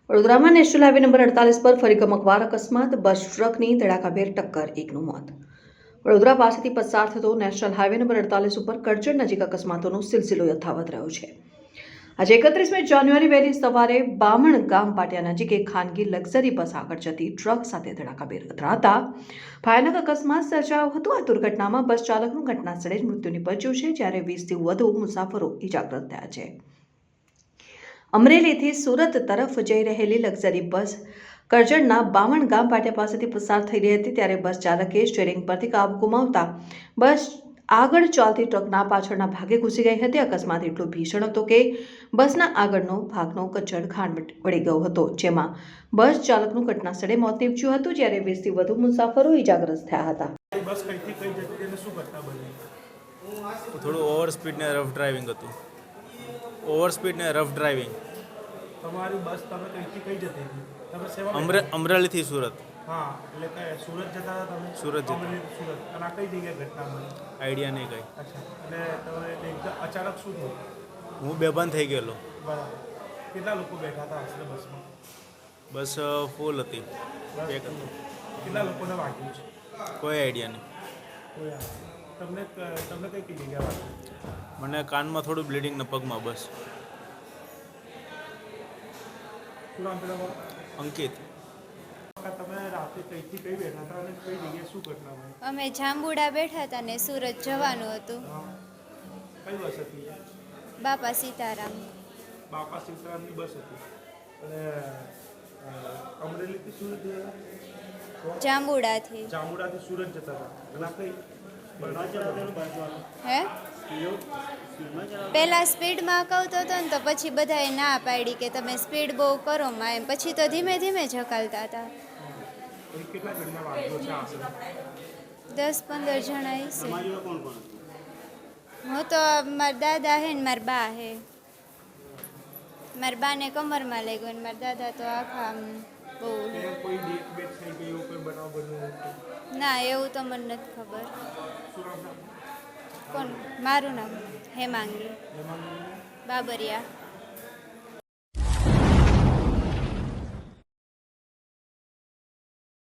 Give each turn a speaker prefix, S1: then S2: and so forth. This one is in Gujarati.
S1: વડોદરામાં નેશનલ હાઈવે નંબર 48 પર ફરી ગમકવાર અકસ્માત, બસ ટ્રકની ધડાકાભેર ટક્કર, એકનું મોત. વડોદરા પાસેથી પસાર થતો નેશનલ હાઈવે નંબર 48 ઉપર કરજણ નજીક અકસ્માતોનો સિલસિલો યથાવત રહ્યો છે. આજે 31મી જાન્યુઆરી વહેલી સવારે બામણ ગામ પાટિયા નજીક એક ખાનગી લક્ઝરી બસ આગળ જતી ટ્રક સાથે ધડાકાભેર અથડાતા ભયાનક અકસ્માત સર્જાયો હતો. આ દુર્ઘટનામાં બસ ચાલકનું ઘટના સ્થળે જ મૃત્યુ નિપજ્યું છે, જ્યારે 20થી વધુ મુસાફરો ઇજાગ્રસ્ત થયા છે. અમરેલીથી સુરત તરફ જઈ રહેલી લક્ઝરી બસ કરજણના બામણ ગામ પાટિયા પાસેથી પસાર થઈ રહી હતી, ત્યારે બસ ચાલકે સ્ટીયરિંગ પરથી કાબુ ગુમાવતા બસ આગળ ચાલતી ટ્રકના પાછળના ભાગે ઘૂસી ગઈ હતી. અકસ્માત એટલો ભીષણ હતો કે બસના આગળનો ભાગનો કચડ ખાંડ વળી ગયો હતો, જેમાં બસ ચાલકનું ઘટના સ્થળે મોત નીપજ્યું હતું, જ્યારે 20થી વધુ મુસાફરો ઇજાગ્રસ્ત થયા હતા.
S2: બસ કઈથી કઈ જતી તેને શું ઘટના બની?
S3: થોડું ઓવર સ્પીડ ને રફ ડ્રાઇવિંગ હતું. ઓવર સ્પીડ ને રફ ડ્રાઇવિંગ.
S2: તમારી બસ તમે કઈથી કઈ જતી હતી? તમે સેવા
S3: અમરેલીથી સુરત.
S2: હા, એટલે કે સુરત જતા હતા તમે?
S3: સુરત જતા.
S2: અમરેલી સુરત. અને આ કઈ જગ્યાએ ઘટના બની?
S3: આઈડિયા નહીં કઈ.
S2: અચ્છા, અને તમે એકદમ અચાનક શું થયું?
S3: હું બેભાન થઈ ગયેલો.
S2: બરાબર. કેટલા લોકો બેઠા હતા આશરે બસમાં?
S3: બસ ફૂલ હતી. પેક હતું.
S2: કેટલા લોકોને વાગ્યું છે?
S3: કોઈ આઈડિયા નહીં.
S2: કોઈ આ તમને તમને કઈ જગ્યા વાગ્યું?
S3: મને કાનમાં થોડું બ્લીડિંગ ને પગમાં બસ.
S2: શું નામ પેલા?
S3: અંકિત.
S2: તમે રાતે કઈથી કઈ બેઠા હતા અને કઈ જગ્યાએ શું ઘટના બની?
S4: અમે જાંબુડા બેઠા હતા ને સુરત જવાનું હતું.
S2: કઈ બસ હતી?
S4: બાપા સીતારામ.
S2: બાપા સીતારામની બસ હતી. અને અમરેલીથી સુરત જતા?
S4: જાંબુડાથી.
S2: જાંબુડાથી સુરત જતા હતા. અને
S4: હે પહેલાં સ્પીડમાં કહતો હતો ને, તો પછી બધાએ ના પાડી કે તમે સ્પીડ બહુ કરો માં, એમ. પછી તો ધીમે ધીમે જ હકાલતા હતા.
S2: કેટલા જણના વાગ્યો છે આશરે?
S4: 10-15 જણા હશે. હું તો મારા દાદા હે ને મારા બા હે. મારા બાને કમરમાં લઈ ગયો ને મારા દાદા તો આખા આમ બહુ.
S2: કોઈ ડેટ બેટ થઈ ગઈ એવું કોઈ બનાવ બન્યો?
S4: ના, એવું તો મને નથી ખબર.
S2: શું નામ?
S4: કોણ? મારું નામ હેમાંગી બાબરિયા.